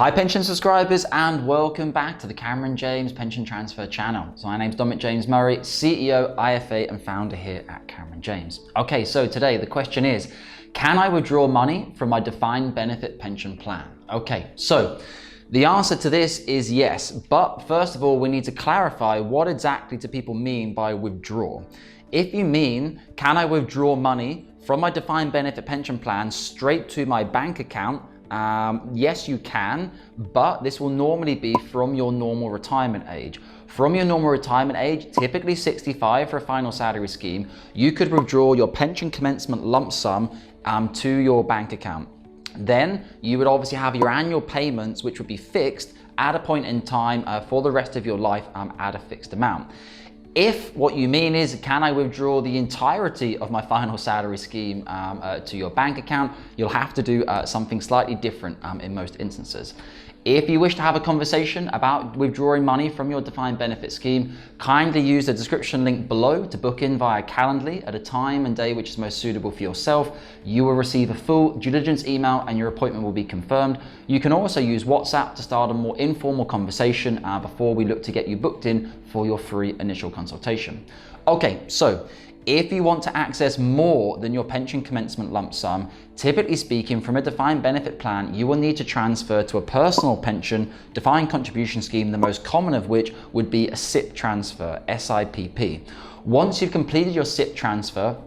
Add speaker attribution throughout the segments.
Speaker 1: Hi pension subscribers, and welcome back to the Cameron James Pension Transfer channel. So my name's Dominic James Murray, CEO, IFA and founder here at Cameron James. Okay, so today the question is, can I withdraw money from my defined benefit pension plan? Okay, so the answer to this is yes, but first of all, we need to clarify what exactly do people mean by withdraw. If you mean, can I withdraw money from my defined benefit pension plan straight to my bank account? Yes, you can, but this will normally be from your normal retirement age. From your normal retirement age, typically 65 for a final salary scheme, you could withdraw your pension commencement lump sum to your bank account. Then you would obviously have your annual payments, which would be fixed at a point in time for the rest of your life at a fixed amount. If what you mean is, can I withdraw the entirety of my final salary scheme to your bank account, you'll have to do something slightly different in most instances. If you wish to have a conversation about withdrawing money from your defined benefit scheme, kindly use the description link below to book in via Calendly at a time and day which is most suitable for yourself. You will receive a full due diligence email and your appointment will be confirmed. You can also use WhatsApp to start a more informal conversation before we look to get you booked in for your free initial consultation. Okay, so if you want to access more than your pension commencement lump sum, typically speaking, from a defined benefit plan, you will need to transfer to a personal pension defined contribution scheme, the most common of which would be a SIPP transfer, SIPP. Once you've completed your SIPP transfer,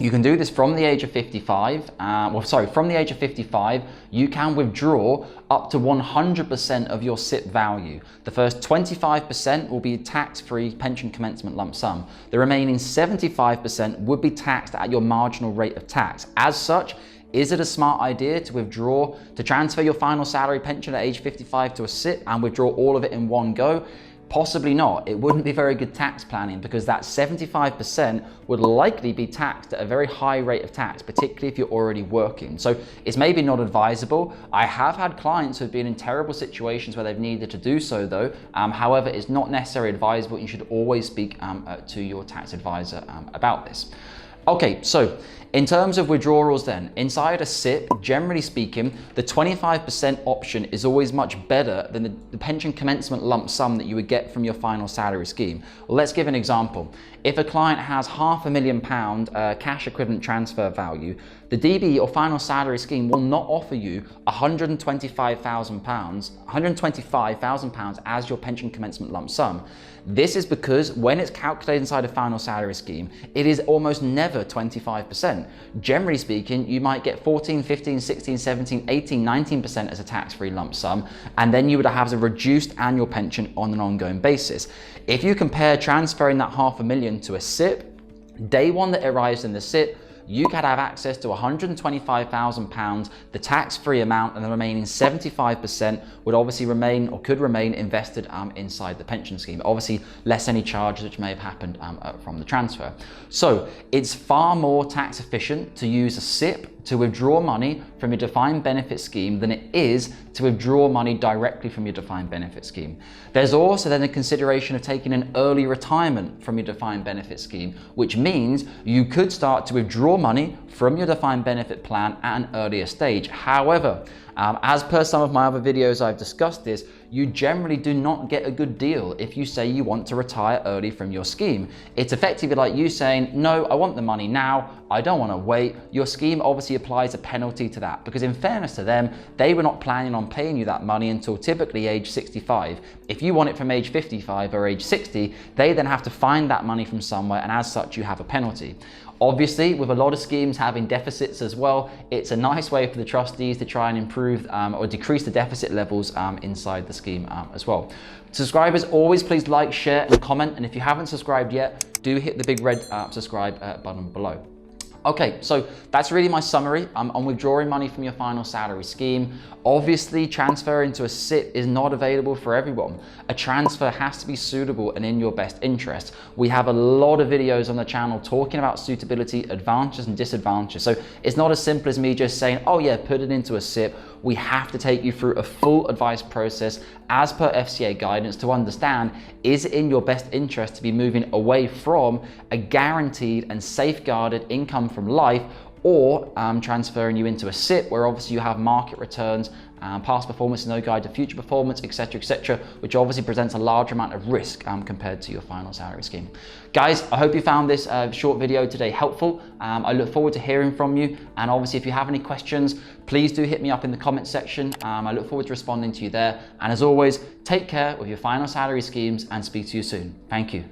Speaker 1: you can do this from the age of 55. From the age of 55, you can withdraw up to 100% of your SIPP value. The first 25% will be tax-free pension commencement lump sum. The remaining 75% would be taxed at your marginal rate of tax. As such, is it a smart idea to transfer your final salary pension at age 55 to a SIPP and withdraw all of it in one go? Possibly not. It wouldn't be very good tax planning because that 75% would likely be taxed at a very high rate of tax, particularly if you're already working. So it's maybe not advisable. I have had clients who've been in terrible situations where they've needed to do so though. However, it's not necessarily advisable. You should always speak to your tax advisor about this. Okay, so in terms of withdrawals then, inside a SIPP, generally speaking, the 25% option is always much better than the pension commencement lump sum that you would get from your final salary scheme. Well, let's give an example. If a client has £500,000 cash equivalent transfer value, the DB or final salary scheme will not offer you £125,000 as your pension commencement lump sum. This is because when it's calculated inside a final salary scheme, it is almost never 25%. Generally speaking, you might get 14, 15, 16, 17, 18, 19% as a tax-free lump sum, and then you would have a reduced annual pension on an ongoing basis. If you compare transferring that £500,000 to a SIPP, day one that arrives in the SIPP, you could have access to £125,000, the tax-free amount, and the remaining 75% would obviously remain or could remain invested inside the pension scheme. Obviously, less any charges which may have happened from the transfer. So it's far more tax efficient to use a SIPP to withdraw money from your defined benefit scheme than it is to withdraw money directly from your defined benefit scheme. There's also then a consideration of taking an early retirement from your defined benefit scheme, which means you could start to withdraw money from your defined benefit plan at an earlier stage. However, as per some of my other videos I've discussed this, you generally do not get a good deal if you say you want to retire early from your scheme. It's effectively like you saying, no, I want the money now, I don't want to wait. Your scheme obviously applies a penalty to that because in fairness to them, they were not planning on paying you that money until typically age 65. If you want it from age 55 or age 60, they then have to find that money from somewhere, and as such, you have a penalty. Obviously, with a lot of schemes having deficits as well, it's a nice way for the trustees to try and improve or decrease the deficit levels inside the scheme as well. Subscribers, always please like, share and comment, and if you haven't subscribed yet, do hit the big red subscribe button below. Okay, so that's really my summary on withdrawing money from your final salary scheme. Obviously, transfer into a SIPP is not available for everyone. A transfer has to be suitable and in your best interest. We have a lot of videos on the channel talking about suitability, advantages and disadvantages. So it's not as simple as me just saying, oh yeah, put it into a SIPP. We have to take you through a full advice process as per FCA guidance to understand, is it in your best interest to be moving away from a guaranteed and safeguarded income from life or transferring you into a SIPP, where obviously you have market returns, past performance, no guide to future performance, etc., which obviously presents a large amount of risk compared to your final salary scheme. Guys, I hope you found this short video today helpful. I look forward to hearing from you, and obviously if you have any questions, please do hit me up in the comment section. I look forward to responding to you there, and as always, take care with your final salary schemes and speak to you soon. Thank you.